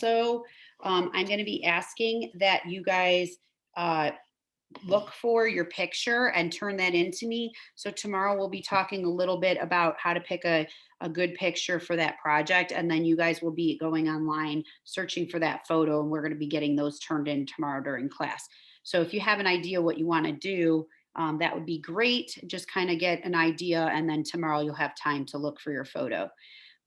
also, I'm going to be asking that you guys uh, look for your picture and turn that into me. So tomorrow we'll be talking a little bit about how to pick a good picture for that project. And then you guys will be going online searching for that photo. And we're going to be getting those turned in tomorrow during class. So if you have an idea what you want to do, that would be great. Just kind of get an idea. And then tomorrow you'll have time to look for your photo.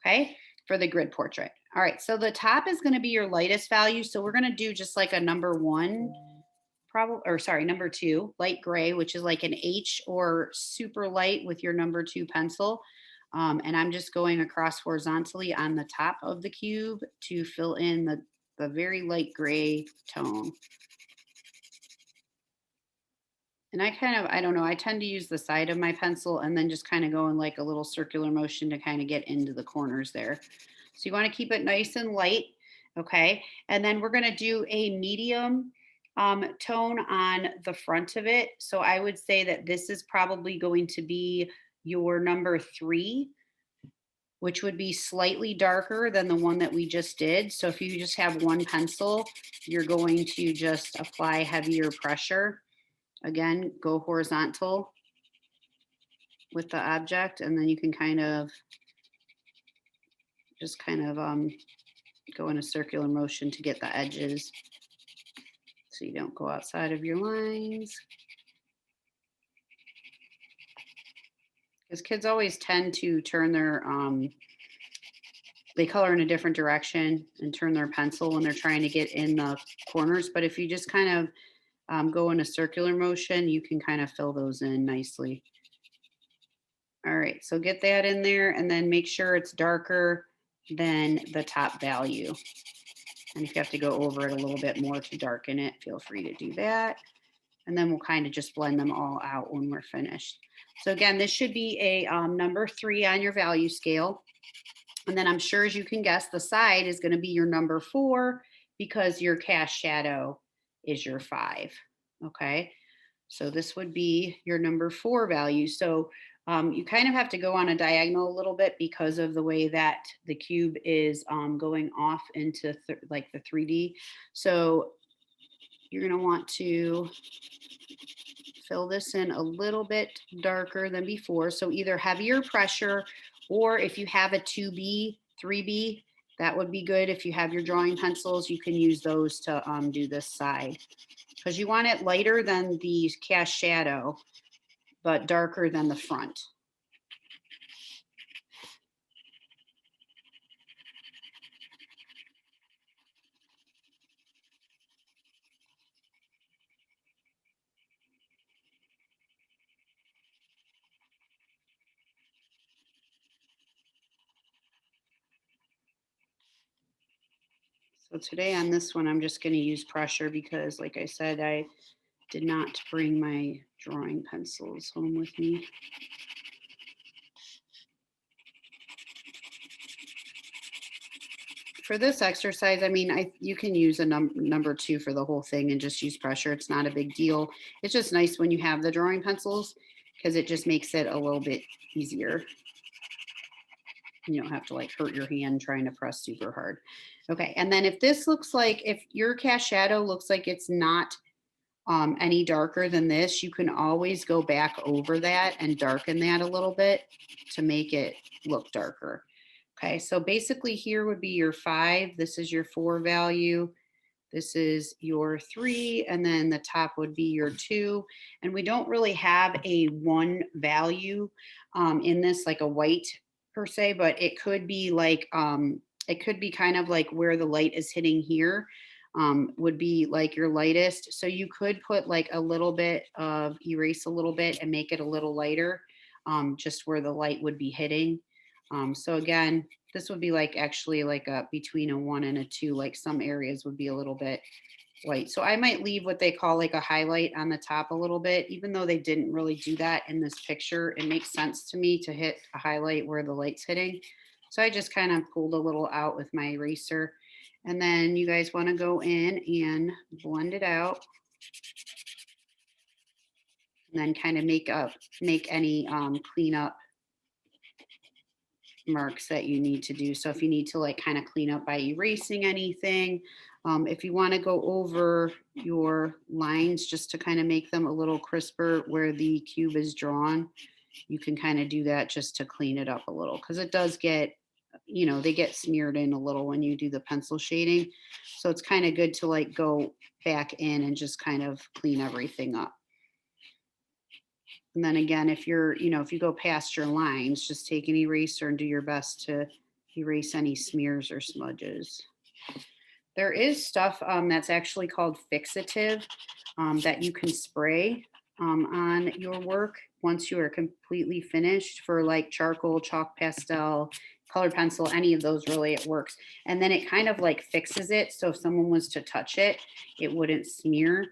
Okay. For the grid portrait. All right. So the top is going to be your lightest value. So we're going to do just like a number one probably, or sorry, number two, light gray, which is like an H or super light with your number two pencil. And I'm just going across horizontally on the top of the cube to fill in the very light gray tone. And I don't know, I tend to use the side of my pencil and then just kind of go in like a little circular motion to kind of get into the corners there. So you want to keep it nice and light. Okay. And then we're going to do a medium tone on the front of it. So I would say that this is probably going to be your number three, which would be slightly darker than the one that we just did. So if you just have one pencil, you're going to just apply heavier pressure. Again, go horizontal with the object, and then you can kind of just go in a circular motion to get the edges so you don't go outside of your lines. Because kids always tend to turn their, they color in a different direction and turn their pencil when they're trying to get in the corners. But if you just kind of go in a circular motion, you can kind of fill those in nicely. All right, so get that in there and then make sure it's darker than the top value. And if you have to go over it a little bit more to darken it, feel free to do that. And then we'll kind of just blend them all out when we're finished. So again, this should be a number three on your value scale. And then I'm sure, as you can guess, the side is going to be your number four because your cast shadow is your five. Okay. So this would be your number four value. So you kind of have to go on a diagonal a little bit because of the way that the cube is going off into like the 3D. So you're going to want to fill this in a little bit darker than before. So either heavier pressure, or if you have a 2B, 3B, that would be good. If you have your drawing pencils, you can use those to do this side, because you want it lighter than the cast shadow, but darker than the front. So today on this one, I'm just going to use pressure because, like I said, I did not bring my drawing pencils home with me. For this exercise, I mean, you can use a number two for the whole thing and just use pressure. It's not a big deal. It's just nice when you have the drawing pencils because it just makes it a little bit easier. You don't have to like hurt your hand trying to press super hard. Okay, and then if this looks like, if your cast shadow looks like it's not any darker than this, you can always go back over that and darken that a little bit to make it look darker. Okay, so basically here would be your five. This is your four value. This is your three, and then the top would be your two. And we don't really have a one value in this, like a white per se, but it could be like, it could be kind of like where the light is hitting here would be like your lightest. So you could put like a little bit of erase a little bit and make it a little lighter, just where the light would be hitting. So again, this would be like actually like a between a one and a two, like some areas would be a little bit white. So I might leave what they call like a highlight on the top a little bit, even though they didn't really do that in this picture. It makes sense to me to hit a highlight where the light's hitting. So I just kind of pulled a little out with my eraser. And then you guys want to go in and blend it out. And then kind of make any cleanup marks that you need to do. So if you need to like kind of clean up by erasing anything, if you want to go over your lines just to kind of make them a little crisper where the cube is drawn, you can kind of do that just to clean it up a little because it does get, you know, they get smeared in a little when you do the pencil shading. So it's kind of good to like go back in and just kind of clean everything up. And then again, if you're, you know, if you go past your lines, just take an eraser and do your best to erase any smears or smudges. There is stuff that's actually called fixative that you can spray on your work once you are completely finished for like charcoal, chalk pastel, colored pencil, any of those really, it works. And then it kind of like fixes it. So if someone was to touch it, it wouldn't smear.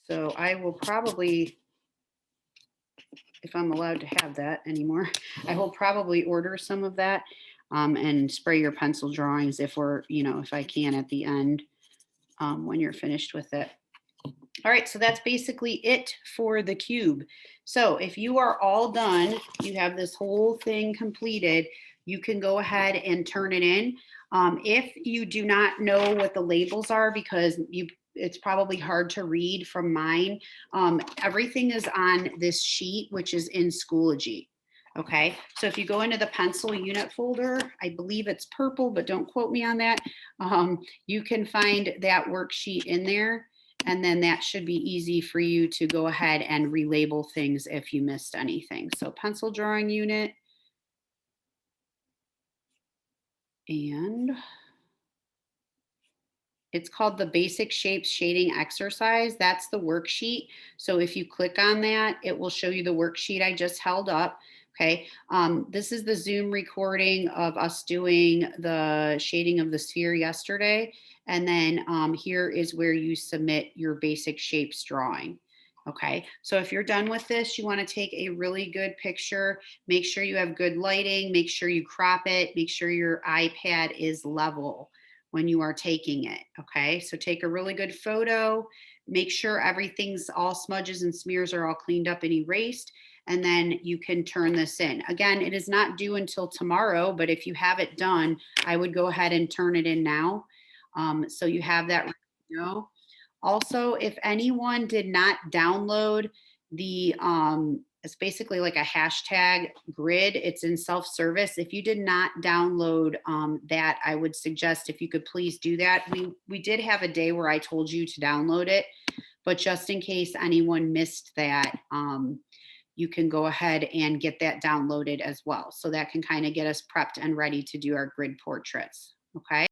So I will probably, if I'm allowed to have that anymore, I will probably order some of that and spray your pencil drawings if we're, you know, if I can at the end when you're finished with it. All right, so that's basically it for the cube. So if you are all done, you have this whole thing completed, you can go ahead and turn it in. If you do not know what the labels are, because it's probably hard to read from mine, everything is on this sheet, which is in Schoology. Okay, so if you go into the pencil unit folder, I believe it's purple, but don't quote me on that. You can find that worksheet in there. And then that should be easy for you to go ahead and relabel things if you missed anything. So pencil drawing unit. And it's called the basic shapes shading exercise. That's the worksheet. So if you click on that, it will show you the worksheet I just held up. Okay, this is the Zoom recording of us doing the shading of the sphere yesterday. And then here is where you submit your basic shapes drawing. Okay, so if you're done with this, you want to take a really good picture. Make sure you have good lighting. Make sure you crop it. Make sure your iPad is level when you are taking it. Okay, so take a really good photo. Make sure everything's all smudges and smears are all cleaned up and erased. And then you can turn this in. Again, it is not due until tomorrow, but if you have it done, I would go ahead and turn it in now. So you have that ready to go. Also, if anyone did not download the, it's basically like a hashtag grid, it's in self-service. If you did not download that, I would suggest if you could please do that. We did have a day where I told you to download it, but just in case anyone missed that, you can go ahead and get that downloaded as well. So that can kind of get us prepped and ready to do our grid portraits. Okay.